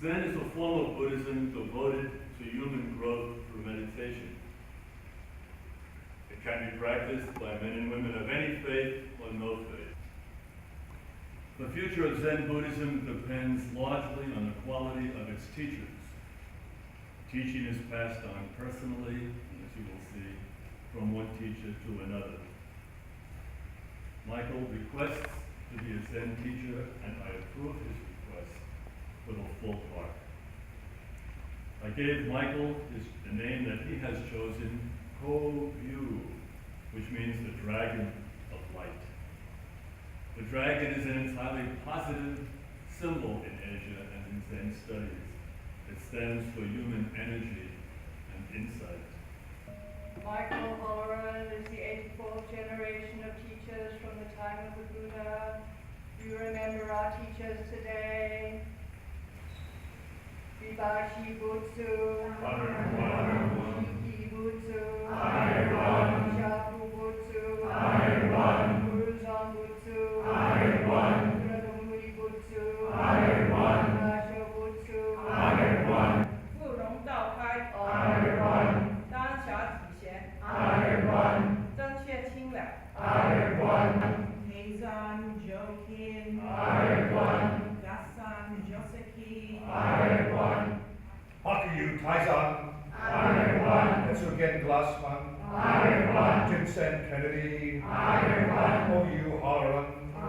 Zen is a form of Buddhism devoted to human growth through meditation. It can be practiced by men and women of any faith or no faith. The future of Zen Buddhism depends largely on the quality of its teachers. Teaching is passed on personally, as you will see, from one teacher to another. Michael requests to be a Zen teacher, and I approve his request with a full heart. I gave Michael the name that he has chosen, Ko-Yu, which means the dragon of light. The dragon is an entirely positive symbol in Asia and in Zen studies. It stands for human energy and insight. Michael Holleran is the 84th generation of teachers from the time of the Buddha. You remember our teachers today. Vibashi Butsu, Shiki Butsu, Shaku Butsu, Uruzan Butsu, Kuradomuri Butsu, Rasho Butsu, 富荣道开，当下体现，正确清了，Heizan Jokin, Gassan Joseki, Hakuyu Taizan, Etsugen Glassman, Jinsen Kennedy, Oyu Halloran. I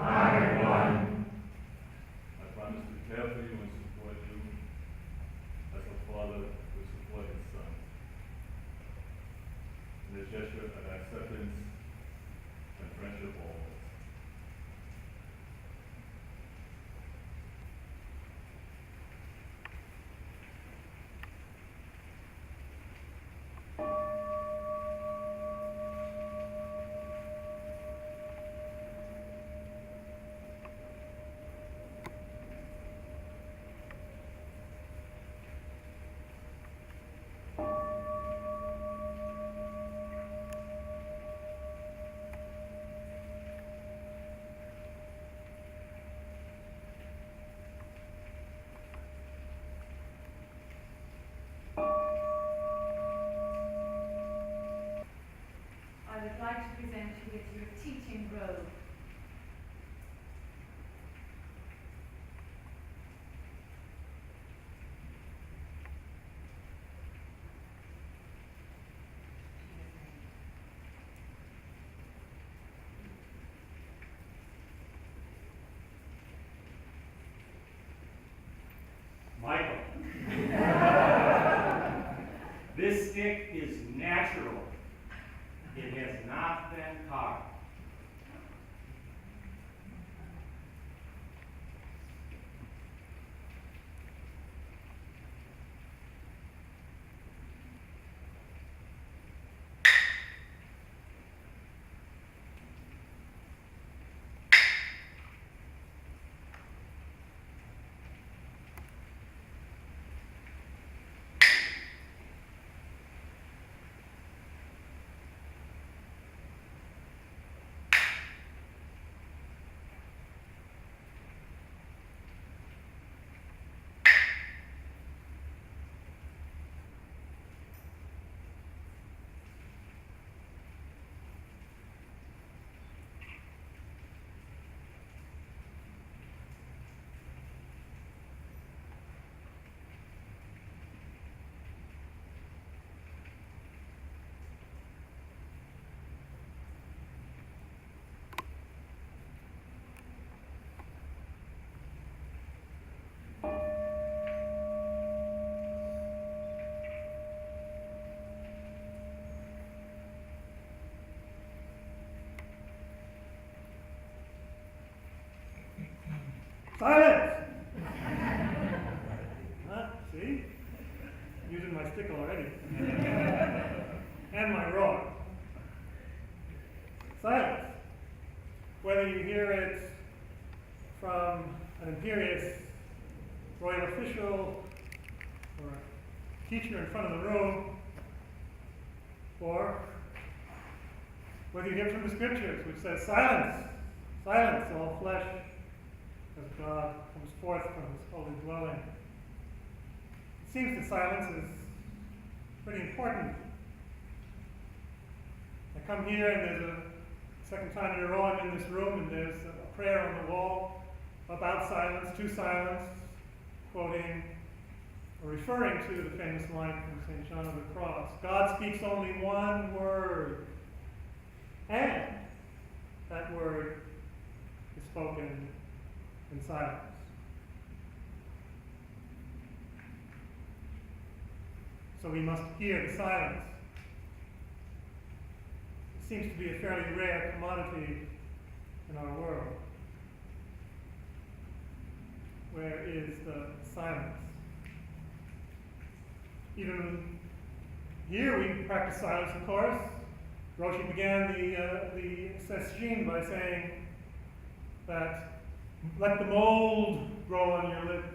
promise to care for you and support you as a father would support his son. In a gesture of acceptance and friendship always. I would like to present you with your teaching robe. Michael, this stick is natural. It has not been carved. Silence! See? I'm using my stick already. And my rod. Silence. Whether you hear it from an imperious royal official or a teacher in front of the room, or whether you hear it from the scriptures, which says, silence, silence, all flesh, as God comes forth from his holy dwelling. seems that silence is pretty important. I come here and there's a second time in a row I'm in this room and there's a prayer on the wall about silence, to silence, quoting or referring to the famous line from St. John of the Cross. God speaks only one word, and that word is spoken in silence. So we must hear the silence. It seems to be a fairly rare commodity in our world. Where is the silence? Even here we practice silence, of course. Roshi began the sesshin by saying that let the mold grow on your lips.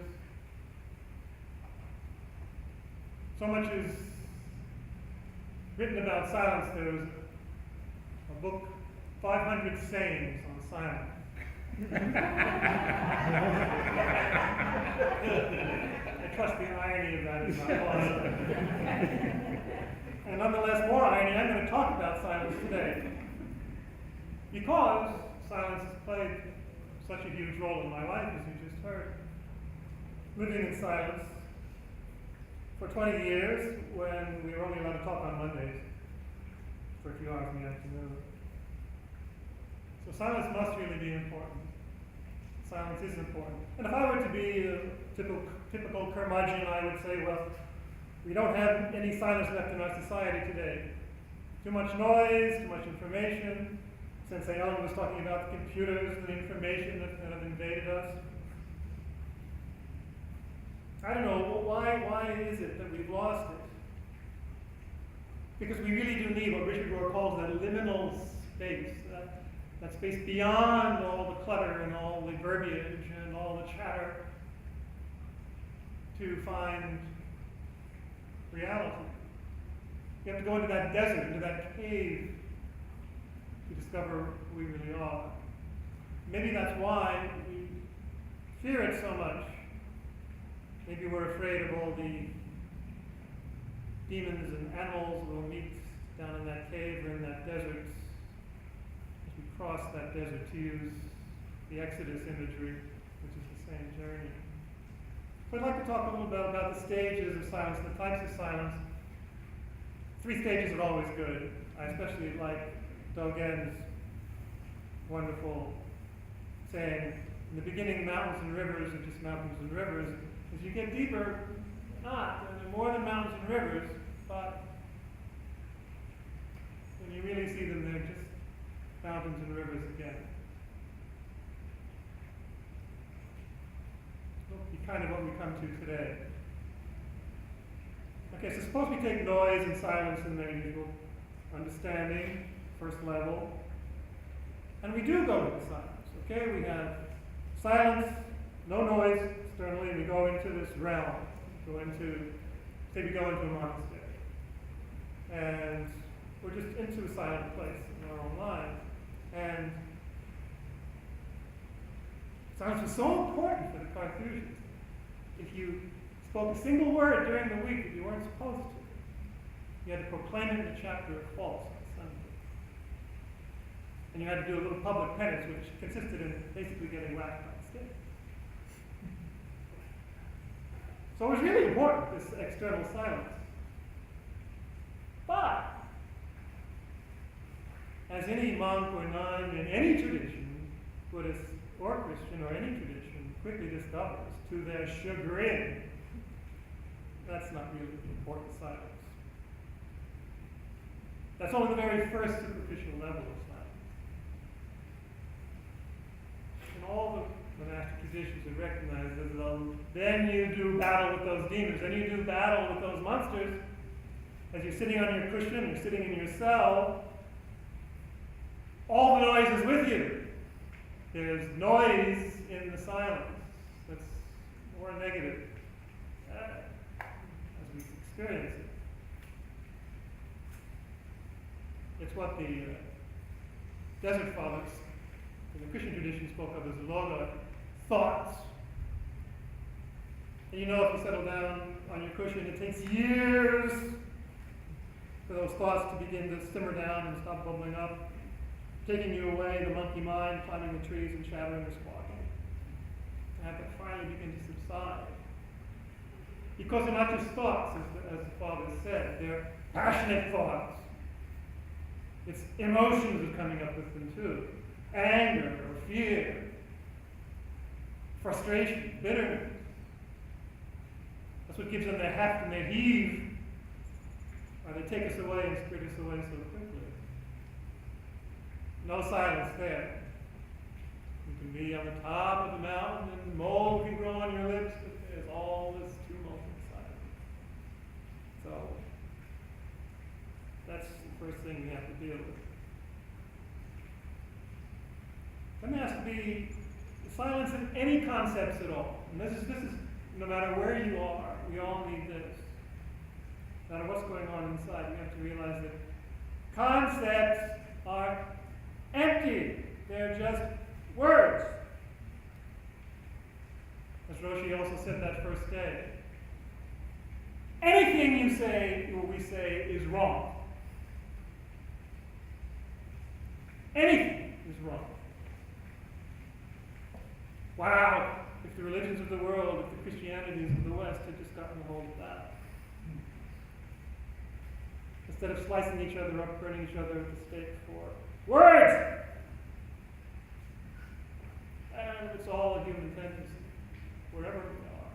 So much is written about silence. There was a book, 500 Sayings on Silence. I trust the irony of that is not lost. And nonetheless, more irony, I'm going to talk about silence today. Because silence has played such a huge role in my life, as you just heard. Living in silence for 20 years, when we were only allowed to talk on Mondays for a few hours in the afternoon. So silence must really be important. Silence is important. And if I were to be a typical curmudgeon, I would say, well, we don't have any silence left in our society today. Too much noise, too much information. Sensei Ellen was talking about the computers and the information that have invaded us. I don't know, why is it that we've lost it? Because we really do need what Richard Rohr calls the liminal space. That space beyond all the clutter and all the verbiage and all the chatter to find reality. You have to go into that desert, into that cave to discover who we really are. Maybe that's why we fear it so much. Maybe we're afraid of all the demons and animals we'll meet down in that cave or in that desert as we cross that desert, to use the Exodus imagery, which is the same journey. So I'd like to talk a little bit about the stages of silence, the types of silence. 3 stages are always good. I especially like Dogen's wonderful saying, in the beginning, mountains and rivers are just mountains and rivers. As you get deeper, not. They're more than mountains and rivers, but when you really see them, they're just mountains and rivers again. That'll be kind of what we come to today. Okay, so suppose we take noise and silence in their usual understanding, first level, and we do go into silence. Okay, we have silence, no noise externally, and we go into this realm. Say we go into a monastery. And we're just into a silent place in our own lives. And silence was so important for the Carthusians. If you spoke a single word during the week that you weren't supposed to, you had to proclaim it in the chapter of false on Sunday. And you had to do a little public penance, which consisted in basically getting whacked by a stick. So it was really important, this external silence. But, as any monk or nun in any tradition, Buddhist or Christian or any tradition, quickly discovers, to their chagrin, that's not really the important silence. That's only the very first superficial level of silence. And all the monastic traditions have recognized as though then you do battle with those demons, then you do battle with those monsters. As you're sitting on your cushion, you're sitting in your cell, all the noise is with you. There's noise in the silence that's more negative as we experience it. It's what the Desert Fathers in the Christian tradition spoke of as loga, thoughts. And you know if you settle down on your cushion, it takes years for those thoughts to begin to simmer down and stop bubbling up, taking you away, the monkey mind, climbing the trees and chattering and squawking. And have to finally begin to subside. Because they're not just thoughts, as the Father said, they're passionate thoughts. It's emotions that are coming up with them too. Anger or fear, frustration, bitterness. That's what gives them their heft and their heave. Or they take us away and spirit us away so quickly. No silence there. You can be on the top of the mountain and the mold can grow on your lips, but there's all this tumult inside. So, that's the first thing we have to deal with. Then there has to be silence in any concepts at all. And this is no matter where you are, we all need this. No matter what's going on inside, we have to realize that concepts are empty. They're just words. As Roshi also said that first day. Anything you say or we say is wrong. Anything is wrong. Wow, if the religions of the world, if the Christianities of the West had just gotten a hold of that. Instead of slicing each other up, burning each other at the stake for words! And it's all a human tendency, wherever we are.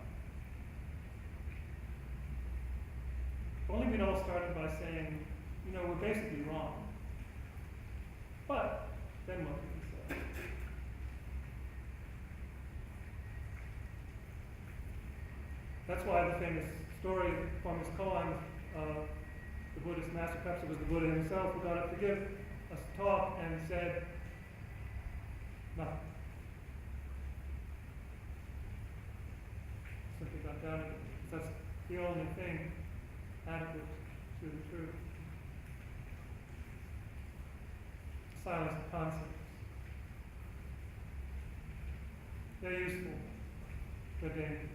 If only we'd all started by saying, you know, we're basically wrong. But, then what can we say? That's why the famous story from his koan, the Buddhist master, perhaps it was the Buddha himself, who got up to give us a talk and said, nothing. Simply got down again. That's the only thing adequate to the truth. Silence of concepts. They're useful. They're dangerous.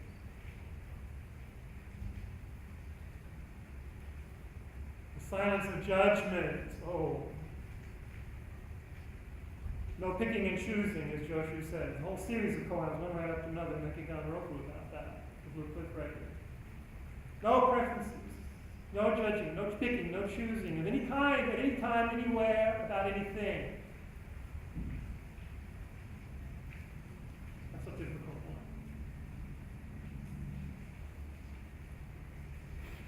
Silence of judgment. Oh. No picking and choosing, as Joshu said. A whole series of koans, one right after another, making down Roku about that. The Blue Cliff record. No preferences. No judging, no picking, no choosing of any kind, at any time, anywhere, about anything. That's a difficult one.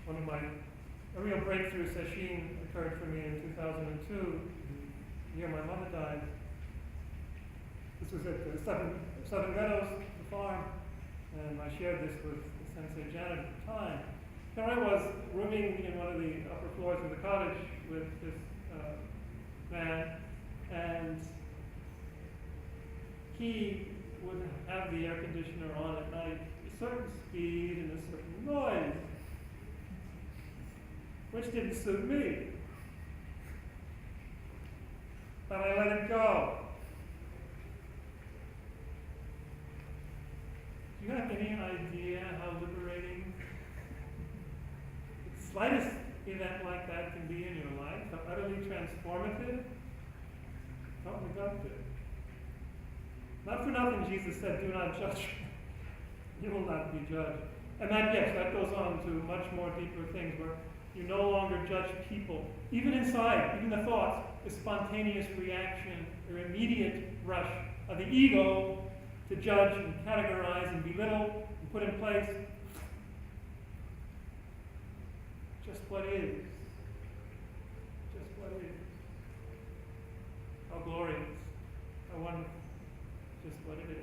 One of my A real breakthrough session occurred for me in 2002, the year my mother died. This was at the Southern Meadows, the farm, and I shared this with the Sensei Janet at the time. Here I was rooming in one of the upper floors of the cottage with this man, and he would have the air conditioner on at night, a certain speed and a certain noise, which didn't suit me. But I let it go. Do you have any idea how liberating the slightest event like that can be in your life? How utterly transformative? Don't neglect it. Not for nothing, Jesus said, do not judge. You will not be judged. And that, yes, that goes on to much more deeper things where you no longer judge people. Even inside, even the thoughts, the spontaneous reaction or immediate rush of the ego to judge and categorize and belittle and put in place just what is. Just what is. How glorious, how wonderful, just what it is.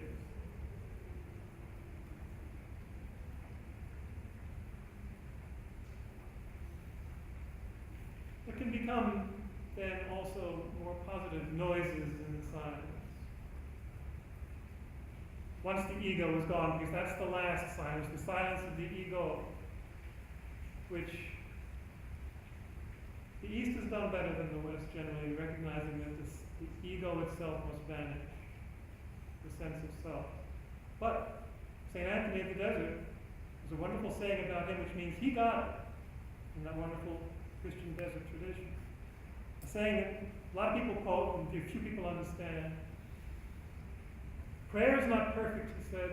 It can become then also more positive noises in the silence. Once the ego is gone, because that's the last silence, the silence of the ego, which the East has done better than the West generally, recognizing that the ego itself must vanish, the sense of self. But St. Anthony of the Desert There's a wonderful saying about him which means he got it in that wonderful Christian desert tradition. A saying that a lot of people quote and few people understand. Prayer is not perfect, he said,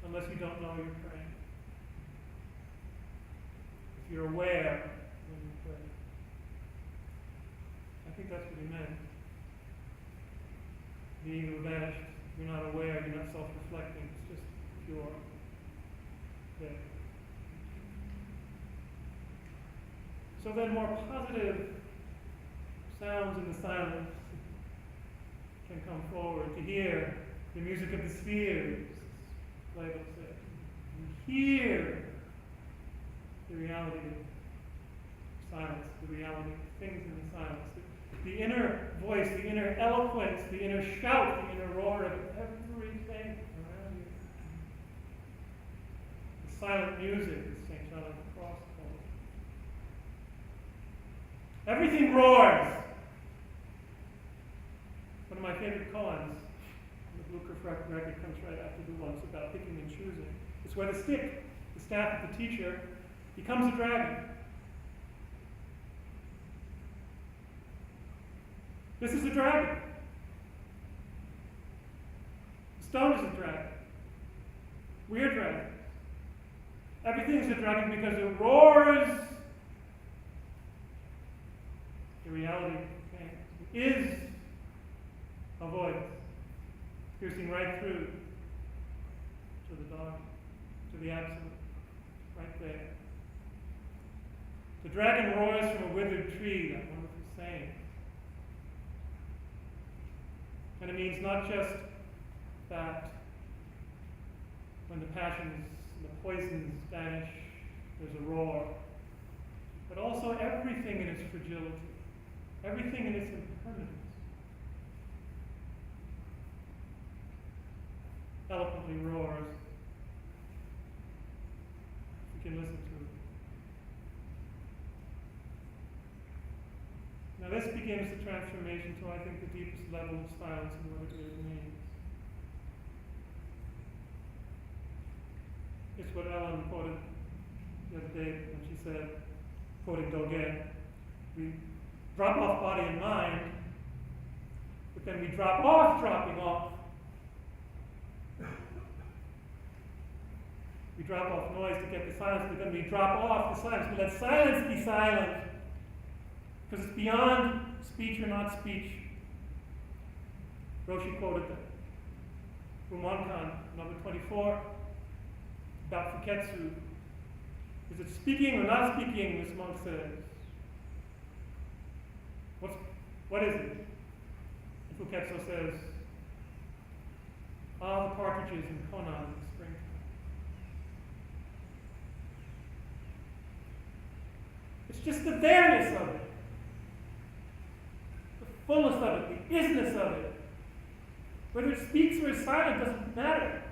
unless you don't know you're praying. If you're aware when you pray. I think that's what he meant. The ego vanished. You're not aware, you're not self-reflecting. It's just pure there. So then more positive sounds in the silence can come forward. To hear the music of the spheres, Plato said. And hear the reality of silence, the reality of things in the silence. The inner voice, the inner eloquence, the inner shout, the inner roar of everything around you. The silent music, as St. John of the Cross calls it. Everything roars. One of my favorite koans, the Blucher record comes right after the ones about picking and choosing. It's where the stick, the staff of the teacher, becomes a dragon. This is a dragon. The stone is a dragon. We are dragons. Everything is a dragon because it roars. The reality is a voice piercing right through to the dogma, to the absolute, right there. The dragon roars from a withered tree, that wonderful saying. And it means not just that when the passions and the poisons vanish, there's a roar, but also everything in its fragility, everything in its impermanence, eloquently roars. You can listen to it. Now this begins the transformation to, I think, the deepest level of silence and what it really means. It's what Ellen quoted the other day when she said, quoting Dogen, we drop off body and mind, but then we drop off dropping off. We drop off noise to get the silence, but then we drop off the silence. We let silence be silent. Because it's beyond speech or not speech. Roshi quoted that. Rumonkan, number 24, about Fuketsu. Is it speaking or not speaking, this monk says. What is it? And Fuketsu says, the partridges in Konan in the springtime. It's just the there-ness of it. Fullness of it, the isness of it. Whether it speaks or is silent doesn't matter.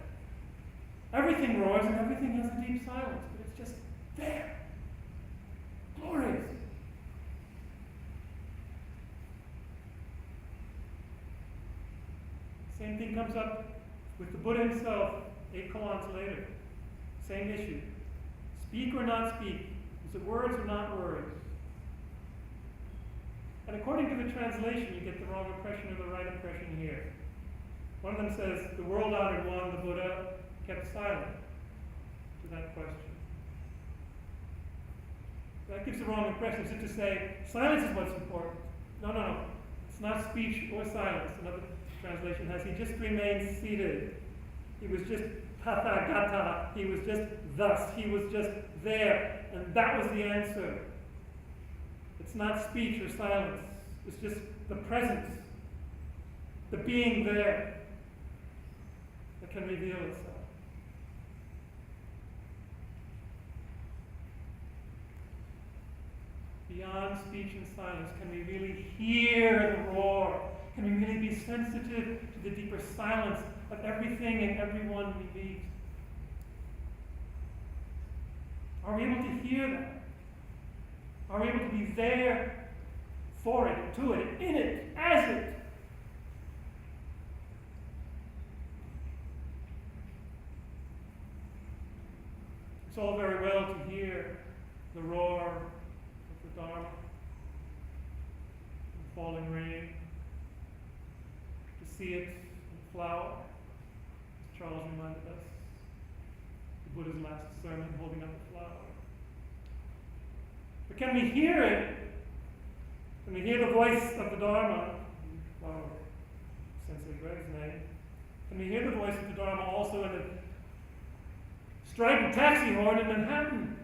Everything roars and everything has a deep silence, but it's just there. Glorious. Same thing comes up with the Buddha himself 8 koans later. Same issue. Speak or not speak? Is it words or not words? And according to the translation, you get the wrong impression or the right impression here. One of them says, the world-honored one, the Buddha, kept silent to that question. That gives the wrong impression, as if to say, silence is what's important. No. It's not speech or silence. Another translation has, he just remained seated. He was just tathagata. He was just thus. He was just there. And that was the answer. It's not speech or silence. It's just the presence, the being there that can reveal itself. Beyond speech and silence, can we really hear the roar? Can we really be sensitive to the deeper silence of everything and everyone we meet? Are we able to hear that? Are we able to be there for it, to it, in it, as it? It's all very well to hear the roar of the Dharma, the falling rain, to see it in flower, as Charles reminded us, the Buddha's last sermon holding up the flower. But can we hear it? Can we hear the voice of the Dharma, or Sensei Greg's name? Can we hear the voice of the Dharma also in the strident taxi horn in Manhattan?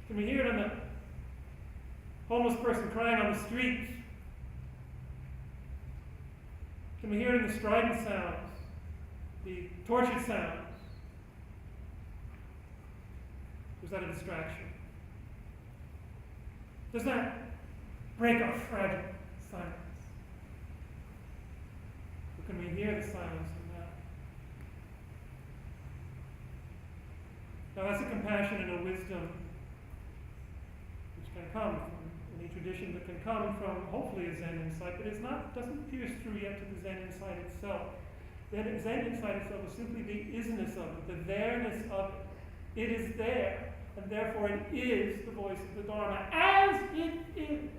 Can we hear it in the homeless person crying on the street? Can we hear it in the strident sounds, the tortured sounds? Was that a distraction? Does that break our fragile silence? Or can we hear the silence in that? Now that's a compassion and a wisdom which can come from any tradition, that can come from hopefully a Zen insight, but doesn't pierce through yet to the Zen insight itself. The Zen insight itself is simply the isness of it, the there-ness of it. It is there, and therefore it is the voice of the Dharma, as it is.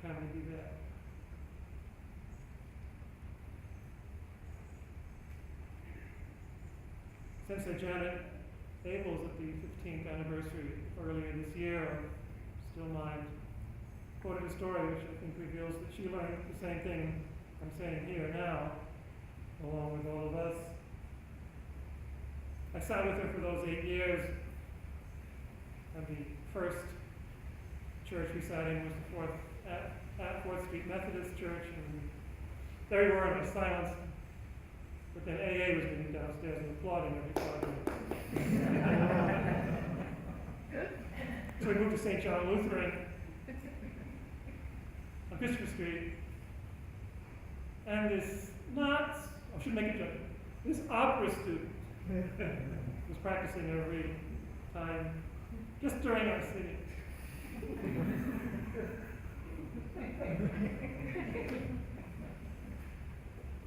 Can we be there? Sensei Janet Abels at the 15th anniversary earlier this year of Still Mind quoted a story which I think reveals that she learned the same thing I'm saying here now, along with all of us. I sat with her for those 8 years, and the first church we sat in was the at 4th Street Methodist Church, and there we were in our silence. But then AA was getting downstairs and applauding every 5 minutes. So we moved to St. John Lutheran on Christopher Street, and this I should make a joke, this opera student was practicing every time, just during our sitting.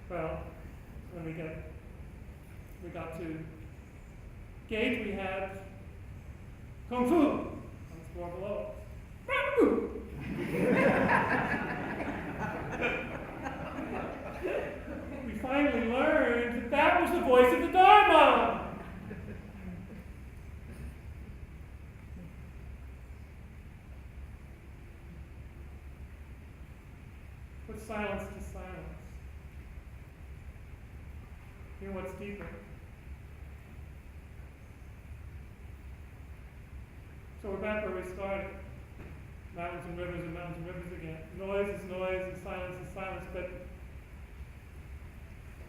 Well, when we got to gate, we had Kung Fu on the floor below. We finally learned that was the voice of the Dharma. Put silence to silence. Hear what's deeper. So we're back where we started. Mountains and rivers again. Noise is noise and silence is silence, but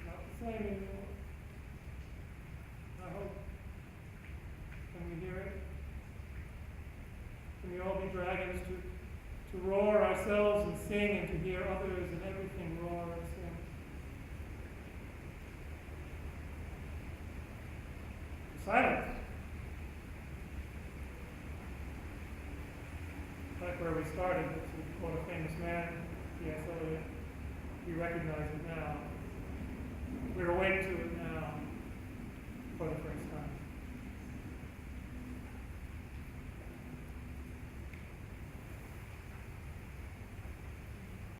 not the same anymore. I hope. Can we hear it? Can we all be dragons to roar ourselves and sing, and to hear others and everything roar and sing? Silence. Like where we started, to quote a famous man, T.S. Eliot, we recognize it now. We were waiting to